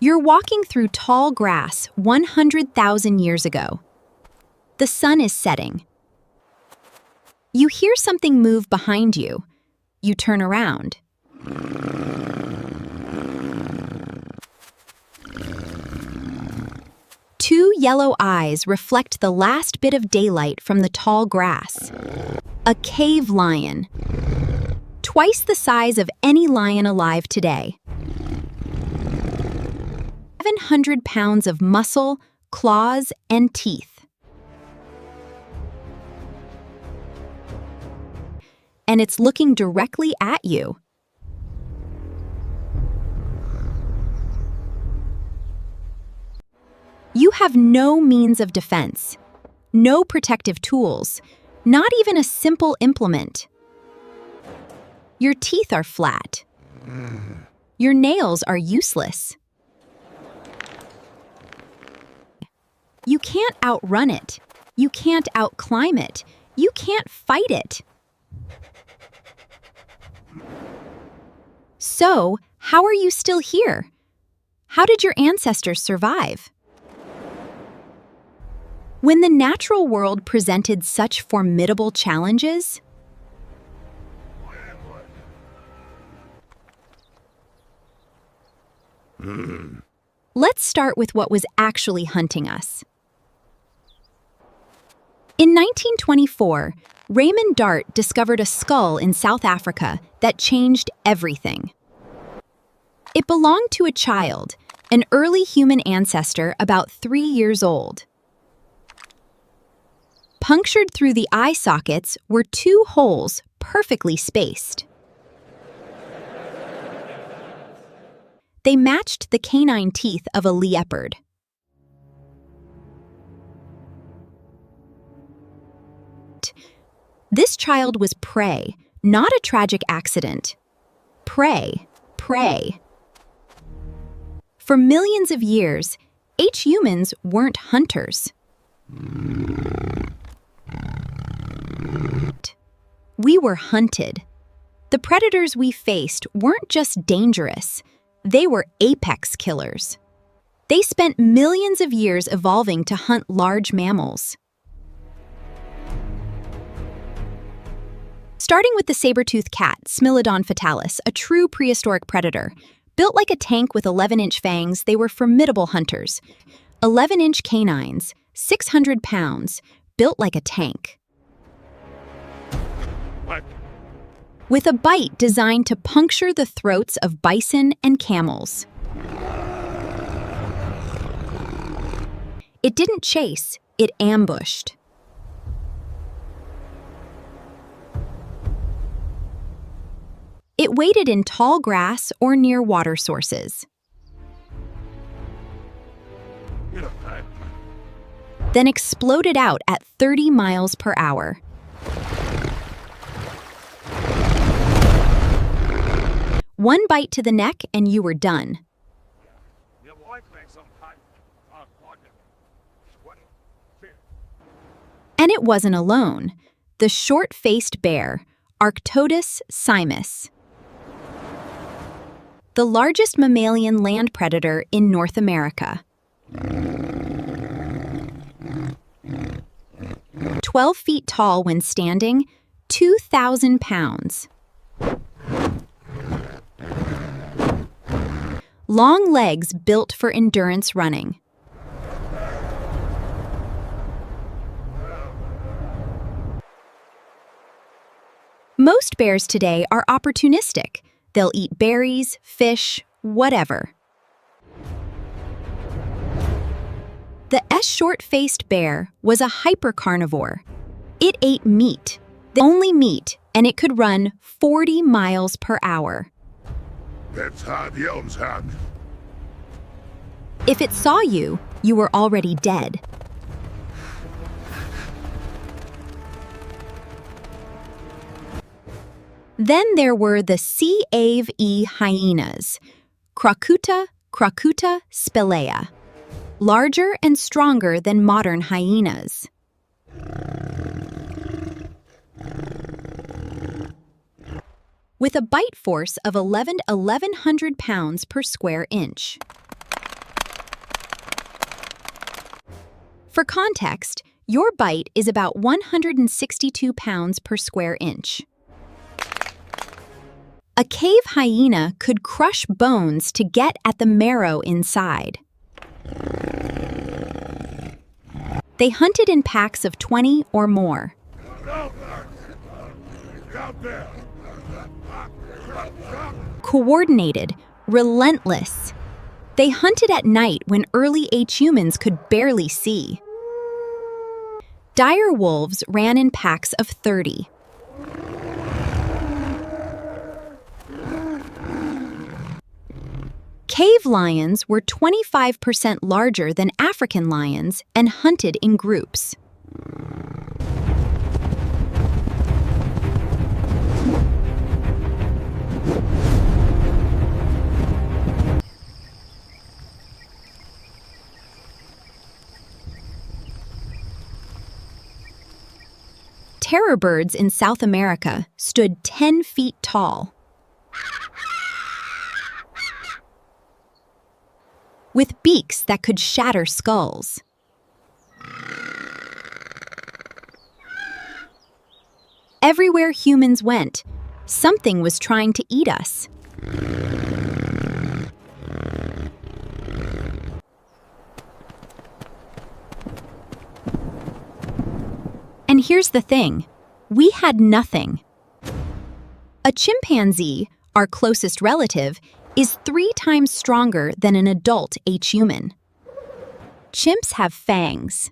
You're walking through tall grass 100,000 years ago. The sun is setting. You hear something move behind you. You turn around. Two yellow eyes reflect the last bit of daylight from the tall grass. A cave lion. Twice the size of any lion alive today. 700 pounds of muscle, claws, and teeth. And it's looking directly at you. You have no means of defense, no protective tools, not even a simple implement. Your teeth are flat. Your nails are useless. You can't outrun it. You can't outclimb it. You can't fight it. So, how are you still here? How did your ancestors survive? When the natural world presented such formidable challenges, let's start with what was actually hunting us. In 1924, Raymond Dart discovered a skull in South Africa that changed everything. It belonged to a child, an early human ancestor about 3 years old. Punctured through the eye sockets were 2 holes perfectly spaced. They matched the canine teeth of a leopard. This child was prey, not a tragic accident. Prey, prey. For millions of years, humans weren't hunters. We were hunted. The predators we faced weren't just dangerous, they were apex killers. They spent millions of years evolving to hunt large mammals. Starting with the saber-toothed cat, Smilodon fatalis, a true prehistoric predator. Built like a tank with 11-inch fangs, they were formidable hunters. 11-inch canines, 600 pounds, built like a tank. What? With a bite designed to puncture the throats of bison and camels. It didn't chase, it ambushed. It waited in tall grass or near water sources. Then exploded out at 30 miles per hour. One bite to the neck and you were done. And it wasn't alone. The short-faced bear, Archaeological simus. The largest mammalian land predator in North America. 12 feet tall when standing, 2,000 pounds. Long legs built for endurance running. Most bears today are opportunistic. They'll eat berries, fish, whatever. The short-faced bear was a hypercarnivore. It ate meat, only meat, and it could run 40 miles per hour. That's hard, Yelm's hard. If it saw you, you were already dead. Then there were the C-Ave hyenas, Crocuta spelaea, larger and stronger than modern hyenas. With a bite force of 1,100 pounds per square inch. For context, your bite is about 162 pounds per square inch. A cave hyena could crush bones to get at the marrow inside. They hunted in packs of 20 or more. Coordinated, relentless. They hunted at night when early H humans could barely see. Dire wolves ran in packs of 30. Cave lions were 25% larger than African lions and hunted in groups. Terror birds in South America stood 10 feet tall. With beaks that could shatter skulls. Everywhere humans went, something was trying to eat us. And here's the thing, we had nothing. A chimpanzee, our closest relative, is 3 times stronger than an adult H human. Chimps have fangs.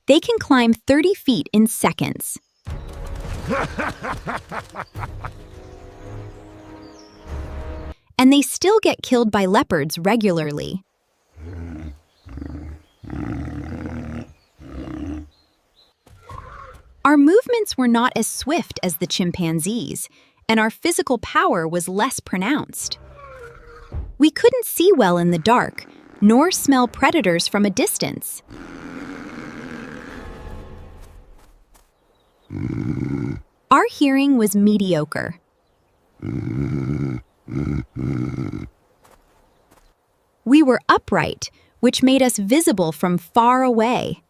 They can climb 30 feet in seconds. And they still get killed by leopards regularly. Our movements were not as swift as the chimpanzees, and our physical power was less pronounced. We couldn't see well in the dark, nor smell predators from a distance. Our hearing was mediocre. We were upright, which made us visible from far away.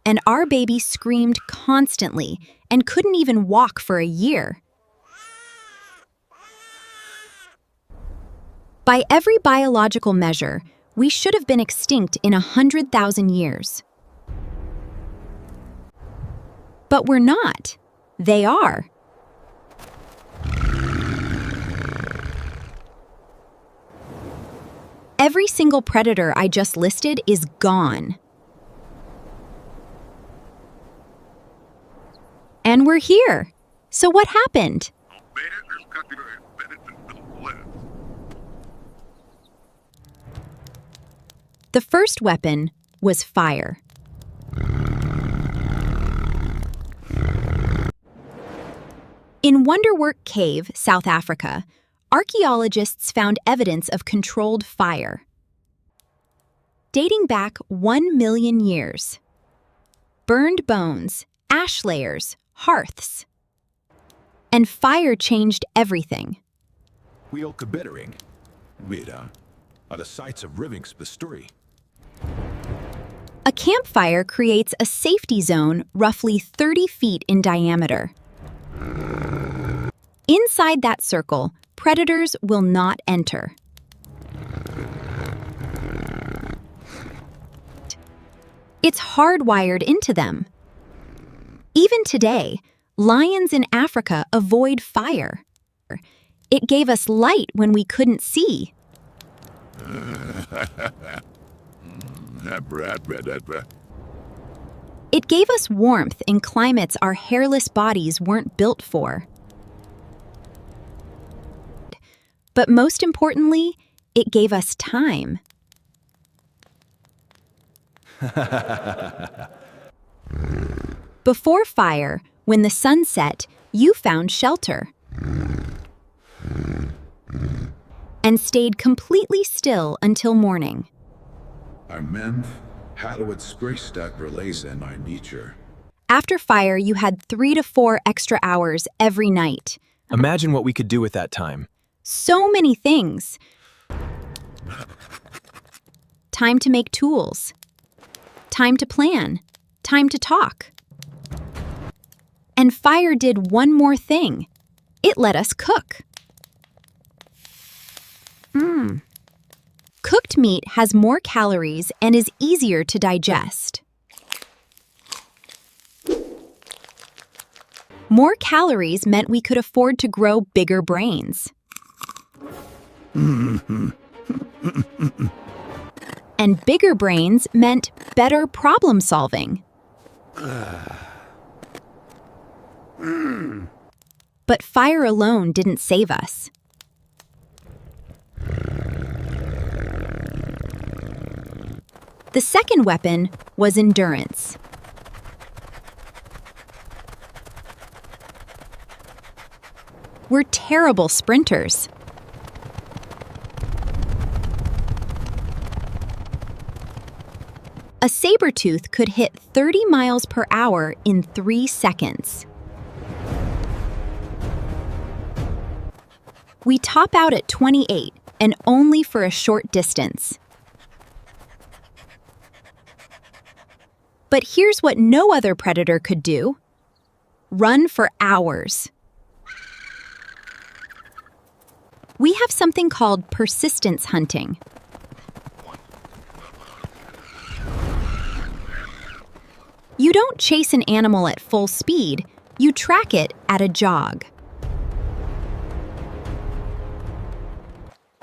And our baby screamed constantly and couldn't even walk for a year. By every biological measure, we should have been extinct in 100,000 years. But we're not. They are. Every single predator I just listed is gone. And we're here. So what happened? The first weapon was fire. In Wonderwork Cave, South Africa, archaeologists found evidence of controlled fire, dating back 1 million years. Burned bones, ash layers, hearths. And fire changed everything. Wheelkebedering, Vida, are the sites of Riving's story. A campfire creates a safety zone roughly 30 feet in diameter. Inside that circle, predators will not enter. It's hardwired into them. Even today, lions in Africa avoid fire. It gave us light when we couldn't see. It gave us warmth in climates our hairless bodies weren't built for. But most importantly, it gave us time. Before fire, when the sun set, you found shelter. And stayed completely still until morning. Our men hadden het spreekstuik verlezen in nature. After fire, you had 3 to 4 extra hours every night. Imagine what we could do with that time. So many things. Time to make tools. Time to plan. Time to talk. And fire did one more thing. It let us cook. Cooked meat has more calories and is easier to digest. More calories meant we could afford to grow bigger brains. And bigger brains meant better problem solving. But fire alone didn't save us. The second weapon was endurance. We're terrible sprinters. A saber-tooth could hit 30 miles per hour in 3 seconds. We top out at 28, and only for a short distance. But here's what no other predator could do: run for hours. We have something called persistence hunting. You don't chase an animal at full speed, you track it at a jog.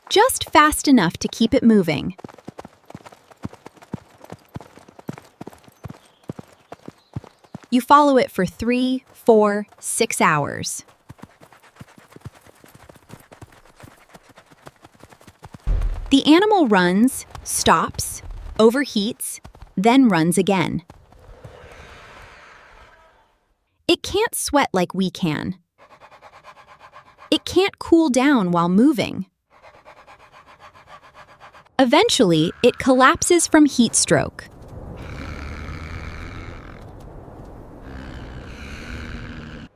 Just fast enough to keep it moving. You follow it for 3, 4, 6 hours. The animal runs, stops, overheats, then runs again. It can't sweat like we can. It can't cool down while moving. Eventually, it collapses from heat stroke.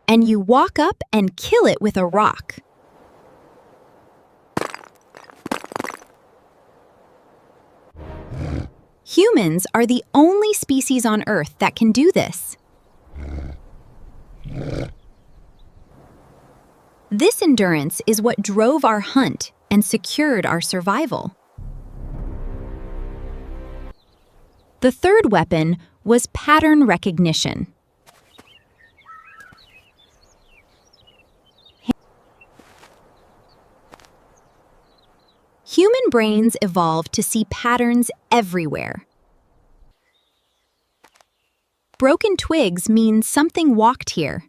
And you walk up and kill it with a rock. Humans are the only species on Earth that can do this. This endurance is what drove our hunt and secured our survival. The third weapon was pattern recognition. Human brains evolved to see patterns everywhere. Broken twigs mean something walked here.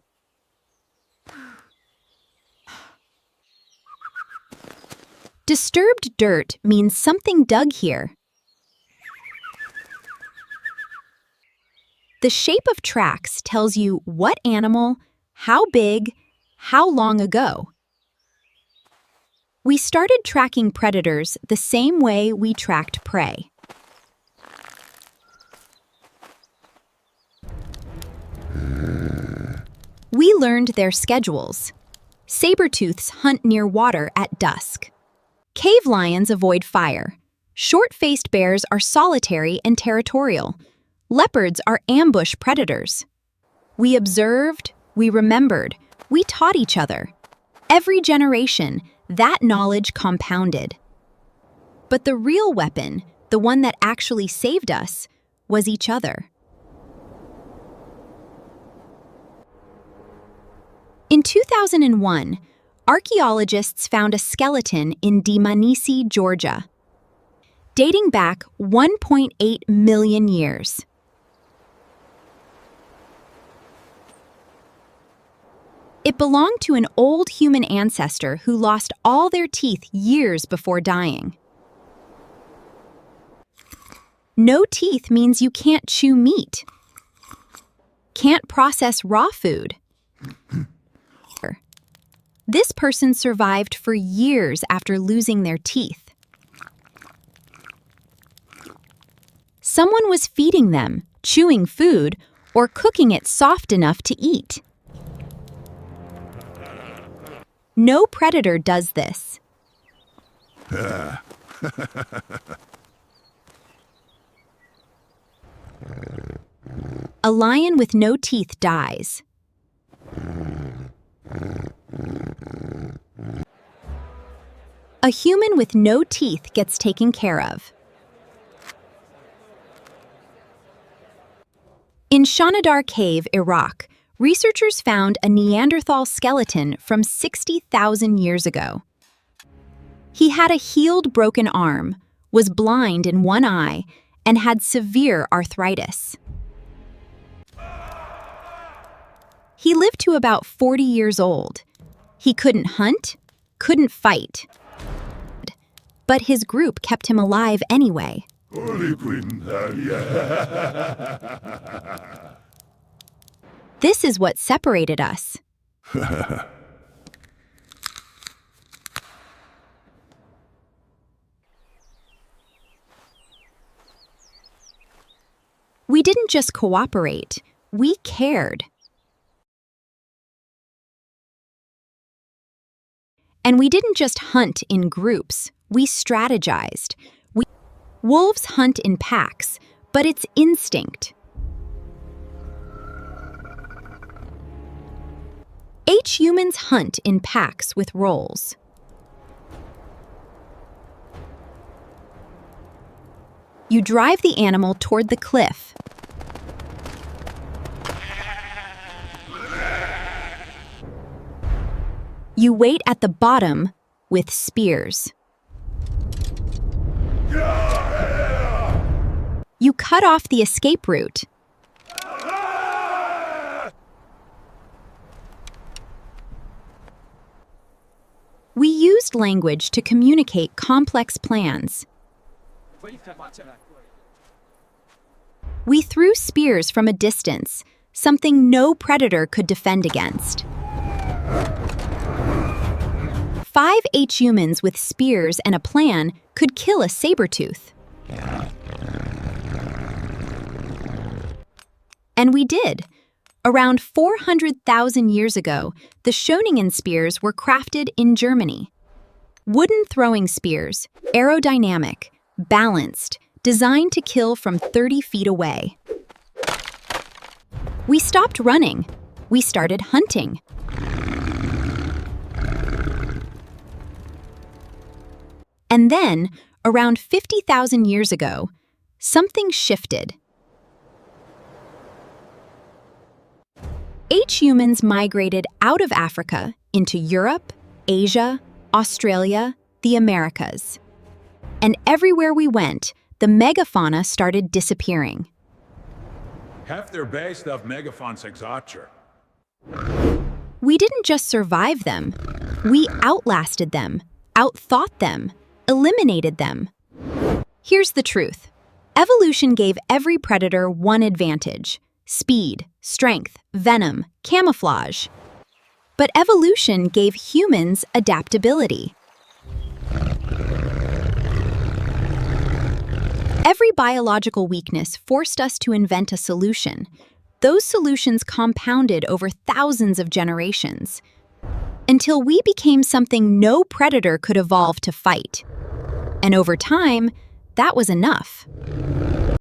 Disturbed dirt means something dug here. The shape of tracks tells you what animal, how big, how long ago. We started tracking predators the same way we tracked prey. We learned their schedules. Saber-tooths hunt near water at dusk. Cave lions avoid fire. Short-faced bears are solitary and territorial. Leopards are ambush predators. We observed, we remembered, we taught each other. Every generation, that knowledge compounded. But the real weapon, the one that actually saved us, was each other. In 2001, archaeologists found a skeleton in Dmanisi, Georgia, dating back 1.8 million years. It belonged to an old human ancestor who lost all their teeth years before dying. No teeth means you can't chew meat, can't process raw food. This person survived for years after losing their teeth. Someone was feeding them, chewing food, or cooking it soft enough to eat. No predator does this. A lion with no teeth dies. A human with no teeth gets taken care of. In Shanidar Cave, Iraq, researchers found a Neanderthal skeleton from 60,000 years ago. He had a healed broken arm, was blind in one eye, and had severe arthritis. He lived to about 40 years old. He couldn't hunt, couldn't fight. But his group kept him alive anyway. This is what separated us. We didn't just cooperate, we cared. And we didn't just hunt in groups, we strategized. Wolves hunt in packs, but it's instinct. Humans hunt in packs with roles. You drive the animal toward the cliff. You wait at the bottom with spears. You cut off the escape route. We used language to communicate complex plans. We threw spears from a distance, something no predator could defend against. 5 humans with spears and a plan could kill a saber-tooth. And we did. Around 400,000 years ago, the Schöningen spears were crafted in Germany. Wooden throwing spears, aerodynamic, balanced, designed to kill from 30 feet away. We stopped running. We started hunting. And then, around 50,000 years ago, something shifted. Humans migrated out of Africa into Europe, Asia, Australia, the Americas. And everywhere we went, the megafauna started disappearing. Half their base of megafaun's exarcher. We didn't just survive them. We outlasted them, outthought them, eliminated them. Here's the truth. Evolution gave every predator one advantage: speed, strength, venom, camouflage. But evolution gave humans adaptability. Every biological weakness forced us to invent a solution. Those solutions compounded over thousands of generations, until we became something no predator could evolve to fight. And over time, that was enough.